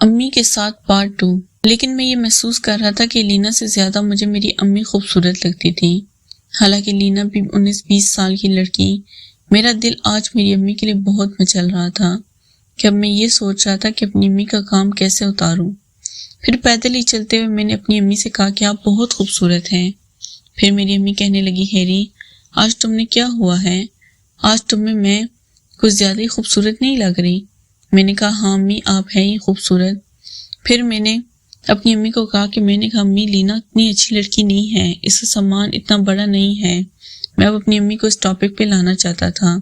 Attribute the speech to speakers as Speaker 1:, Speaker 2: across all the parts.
Speaker 1: امی کے ساتھ پارٹ 2۔ لیکن میں یہ محسوس کر رہا تھا کہ لینا سے زیادہ مجھے میری امی خوبصورت لگتی تھی۔ حالانکہ لینا بھی 19-20 سال کی لڑکی، میرا دل آج میری امی کے لیے بہت مچل رہا تھا کہ اب میں یہ سوچ رہا تھا کہ اپنی امی کا کام کیسے اتاروں۔ پھر پیدل ہی چلتے ہوئے میں نے اپنی امی سے کہا کہ آپ بہت خوبصورت ہیں۔ پھر میری امی کہنے لگی، ہیری آج تم نے کیا ہوا ہے؟ آج تم میں کچھ زیادہ ہی خوبصورت نہیں لگ رہی۔ میں نے کہا ہاں امی آپ ہیں ہی خوبصورت۔ پھر میں نے اپنی امی کو کہا کہ میں نے کہا امی لینا اتنی اچھی لڑکی نہیں ہے، اس کا سامان اتنا بڑا نہیں ہے۔ میں اب اپنی امی کو اس ٹاپک پہ لانا چاہتا تھا۔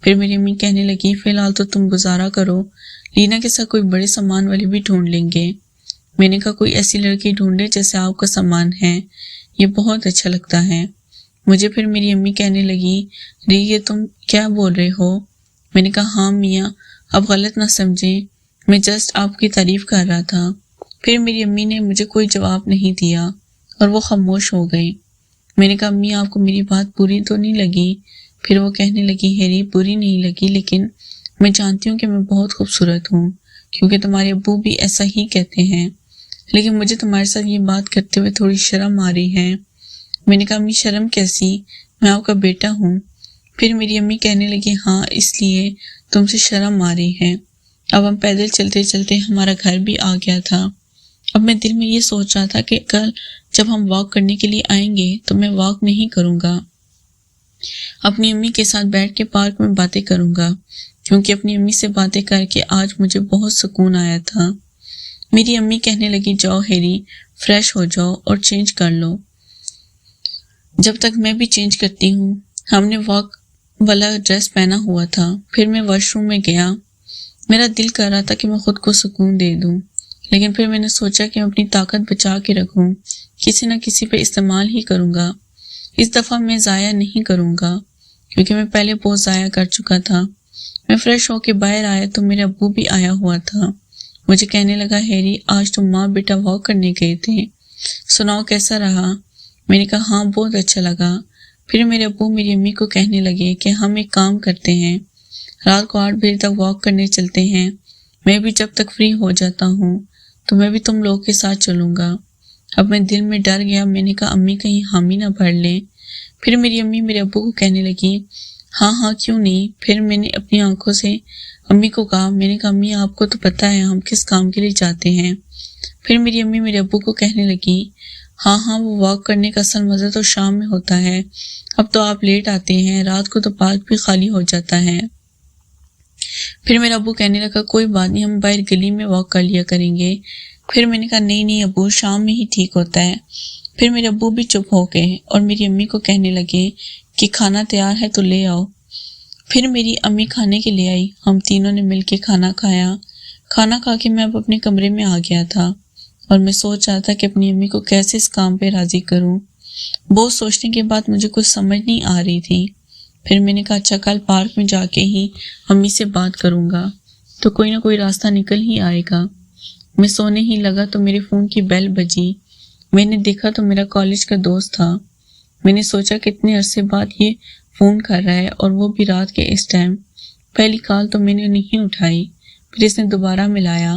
Speaker 1: پھر میری امی کہنے لگی فی الحال تو تم گزارا کرو، لینا کے ساتھ کوئی بڑے سامان والی بھی ڈھونڈ لیں گے۔ میں نے کہا کوئی ایسی لڑکی ڈھونڈے جیسے آپ کا سامان ہے، یہ بہت اچھا لگتا ہے مجھے۔ پھر میری امی کہنے لگی یہ تم کیا بول رہے ہو؟ میں نے کہا ہاں میاں اب غلط نہ سمجھیں، میں جسٹ آپ کی تعریف کر رہا تھا۔ پھر میری امی نے مجھے کوئی جواب نہیں دیا اور وہ خاموش ہو گئی۔ میں نے کہا امی آپ کو میری بات پوری تو نہیں لگی؟ پھر وہ کہنے لگی ہیری پوری نہیں لگی، لیکن میں جانتی ہوں کہ میں بہت خوبصورت ہوں کیونکہ تمہارے ابو بھی ایسا ہی کہتے ہیں، لیکن مجھے تمہارے ساتھ یہ بات کرتے ہوئے تھوڑی شرم آ رہی ہے۔ میں نے کہا امی شرم کیسی، میں آپ کا بیٹا ہوں۔ پھر میری امی کہنے لگی ہاں اس لیے تم سے شرم آ رہی ہے۔ اب ہم پیدل چلتے چلتے ہمارا گھر بھی آ گیا تھا۔ اب میں دل میں یہ سوچ رہا تھا کہ کل جب ہم واک کرنے کے لیے آئیں گے تو میں واک نہیں کروں گا، اپنی امی کے ساتھ بیٹھ کے پارک میں باتیں کروں گا، کیونکہ اپنی امی سے باتیں کر کے آج مجھے بہت سکون آیا تھا۔ میری امی کہنے لگی جاؤ ہیری فریش ہو جاؤ اور چینج کر لو، جب تک میں بھی چینج کرتی ہوں۔ ہم نے واک والا ڈریس پہنا ہوا تھا۔ پھر میں واش روم میں گیا، میرا دل کر رہا تھا کہ میں خود کو سکون دے دوں، لیکن پھر میں نے سوچا کہ میں اپنی طاقت بچا کے رکھوں، کسی نہ کسی پہ استعمال ہی کروں گا۔ اس دفعہ میں ضائع نہیں کروں گا کیونکہ میں پہلے بہت ضائع کر چکا تھا۔ میں فریش ہو کے باہر آیا تو میرے ابو بھی آیا ہوا تھا۔ مجھے کہنے لگا ہیری آج تم ماں بیٹا واک کرنے گئے تھے، سناؤ کیسا رہا؟ میں نے کہا ہاں بہت اچھا لگا۔ پھر میرے ابو میری امی کو کہنے لگے کہ ہم ایک کام کرتے ہیں، رات کو 8 بجے تک واک کرنے چلتے ہیں، میں بھی جب تک فری ہو جاتا ہوں تو میں بھی تم لوگوں کے ساتھ چلوں گا۔ اب میں دل میں ڈر گیا، میں نے کہا امی کہیں حامی نہ بھر لیں۔ پھر میری امی میرے ابو کو کہنے لگی ہاں ہاں کیوں نہیں۔ پھر میں نے اپنی آنکھوں سے امی کو کہا، میں نے کہا امی آپ کو تو پتہ ہے ہم کس کام کے لیے جاتے ہیں۔ پھر میری امی میرے ابو کو کہنے لگی ہاں ہاں وہ واک کرنے کا اصل مزہ تو شام میں ہوتا ہے، اب تو آپ لیٹ آتے ہیں، رات کو تو پارک بھی خالی ہو جاتا ہے۔ پھر میرا ابو کہنے لگا کوئی بات نہیں ہم باہر گلی میں واک کر لیا کریں گے۔ پھر میں نے کہا نہیں ابو شام میں ہی ٹھیک ہوتا ہے۔ پھر میرے ابو بھی چپ ہو گئے اور میری امی کو کہنے لگے کہ کھانا تیار ہے تو لے آؤ۔ پھر میری امی کھانے کے لے آئی، ہم تینوں نے مل کے کھانا کھایا۔ کھانا کھا کے میں اب اپنے کمرے میں آ گیا تھا اور میں سوچ رہا تھا کہ اپنی امی کو کیسے اس کام پہ راضی کروں۔ بہت سوچنے کے بعد مجھے کچھ سمجھ نہیں آ رہی تھی۔ پھر میں نے کہا اچھا کل پارک میں جا کے ہی امی سے بات کروں گا تو کوئی نہ کوئی راستہ نکل ہی آئے گا۔ میں سونے ہی لگا تو میرے فون کی بیل بجی، میں نے دیکھا تو میرا کالج کا دوست تھا۔ میں نے سوچا کہ اتنے عرصے بعد یہ فون کر رہا ہے اور وہ بھی رات کے اس ٹائم۔ پہلی کال تو میں نے نہیں اٹھائی، پھر اس نے دوبارہ ملایا،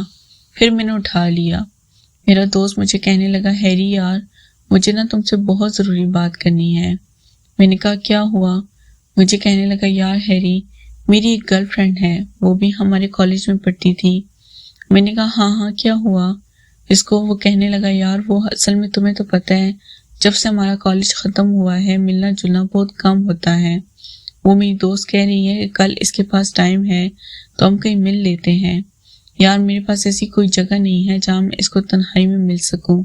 Speaker 1: پھر میں نے اٹھا لیا۔ میرا دوست مجھے کہنے لگا ہیری یار مجھے نا تم سے بہت ضروری بات کرنی ہے۔ میں نے کہا کیا ہوا؟ مجھے کہنے لگا یار ہیری میری ایک گرل فرینڈ ہے، وہ بھی ہمارے کالج میں پڑھتی تھی۔ میں نے کہا ہاں کیا ہوا اس کو؟ وہ کہنے لگا یار وہ اصل میں تمہیں تو پتہ ہے جب سے ہمارا کالج ختم ہوا ہے ملنا جلنا بہت کم ہوتا ہے۔ وہ میری دوست کہہ رہی ہے کہ کل اس کے پاس ٹائم ہے تو ہم کہیں مل لیتے ہیں۔ یار میرے پاس ایسی کوئی جگہ نہیں ہے جہاں میں اس کو تنہائی میں مل سکوں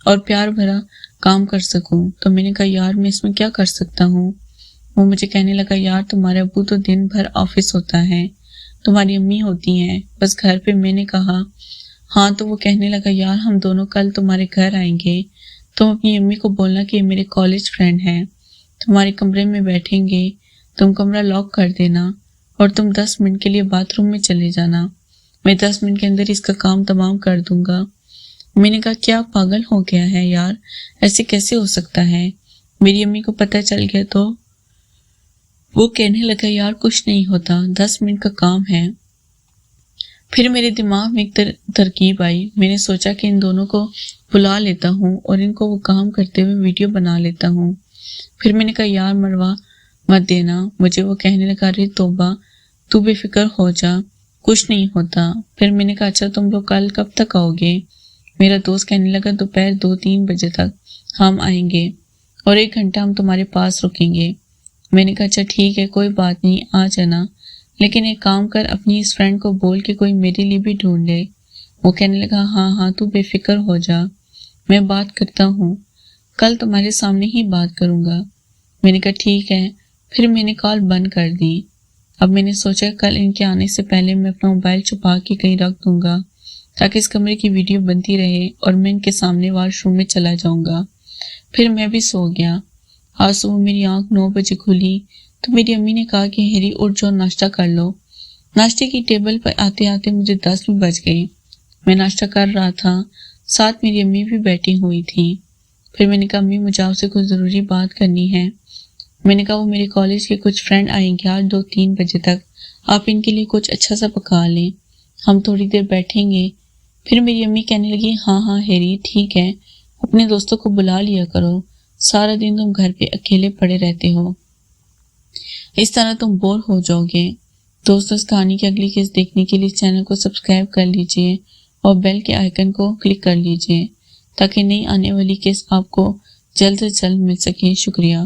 Speaker 1: اور پیار بھرا کام کر سکوں۔ تو میں نے کہا یار میں اس میں کیا کر سکتا ہوں؟ وہ مجھے کہنے لگا یار تمہارے ابو تو دن بھر آفس ہوتا ہے، تمہاری امی ہوتی ہیں بس گھر پہ۔ میں نے کہا ہاں تو وہ کہنے لگا یار ہم دونوں کل تمہارے گھر آئیں گے، تم اپنی امی کو بولنا کہ یہ میرے کالج فرینڈ ہیں، تمہارے کمرے میں بیٹھیں گے، تم کمرہ لاک کر دینا اور تم 10 منٹ کے لیے باتھ روم میں چلے جانا، میں 10 منٹ کے اندر اس کا کام تمام کر دوں گا۔ میں نے کہا کیا پاگل ہو گیا ہے یار، ایسے کیسے ہو سکتا ہے؟ میری امی کو پتہ چل گیا تو؟ وہ کہنے لگا یار کچھ نہیں ہوتا، 10 منٹ کا کام ہے۔ پھر میرے دماغ میں ایک ترکیب آئی. میں نے سوچا کہ ان دونوں کو بلا لیتا ہوں اور ان کو وہ کام کرتے ہوئے ویڈیو بنا لیتا ہوں. پھر میں نے کہا یار مروا مت دینا مجھے. وہ کہنے لگا ارے توبہ تو بے فکر ہو جا کچھ نہیں ہوتا. پھر میں نے کہا اچھا تم لوگ کل کب تک آؤ گے؟ میرا دوست کہنے لگا دوپہر 2-3 بجے تک ہم آئیں گے اور 1 گھنٹہ ہم تمہارے پاس رکیں گے. میں نے کہا اچھا ٹھیک ہے کوئی بات نہیں آ جانا، لیکن ایک کام کر اپنی اس فرینڈ کو بول کے کوئی میرے لیے بھی ڈھونڈ لے. وہ کہنے لگا ہاں تو بے فکر ہو جا میں بات کرتا ہوں، کل تمہارے سامنے ہی بات کروں گا. میں نے کہا ٹھیک ہے. پھر میں نے کال بند کر دی. اب میں نے سوچا کل ان کے آنے سے پہلے میں اپنا موبائل چھپا کے کہیں رکھ دوں گا تاکہ اس کمرے کی ویڈیو بنتی رہے اور میں ان کے سامنے واش روم میں چلا جاؤں گا. پھر میں بھی سو گیا. آج صبح میری آنکھ 9 بجے کھلی تو میری امی نے کہا کہ ہیری اٹھ جاؤ ناشتہ کر لو. ناشتے کی ٹیبل پر آتے آتے مجھے 10 بھی بج گئے. میں ناشتہ کر رہا تھا، ساتھ میری امی بھی بیٹھی ہوئی تھی. پھر میں نے کہا امی مجھے آپ سے کچھ ضروری بات کرنی ہے. میں نے کہا وہ میرے کالج کے کچھ فرینڈ آئیں گے آج 2-3 بجے تک، آپ ان کے لیے کچھ اچھا سا پکا لیں، ہم تھوڑی دیر بیٹھیں گے. پھر میری امی کہنے لگی ہاں ہیری ٹھیک ہے، اپنے دوستوں کو بلا لیا کرو، سارا دن تم گھر پہ اکیلے پڑے رہتے ہو، اس طرح تم بور ہو جاؤ گے. دوستوں اس کہانی کی اگلی قسط دیکھنے کے لیے چینل کو سبسکرائب کر لیجئے اور بیل کے آئیکن کو کلک کر لیجئے تاکہ نئی آنے والی قسط آپ کو جلد سے جلد مل سکے. شکریہ.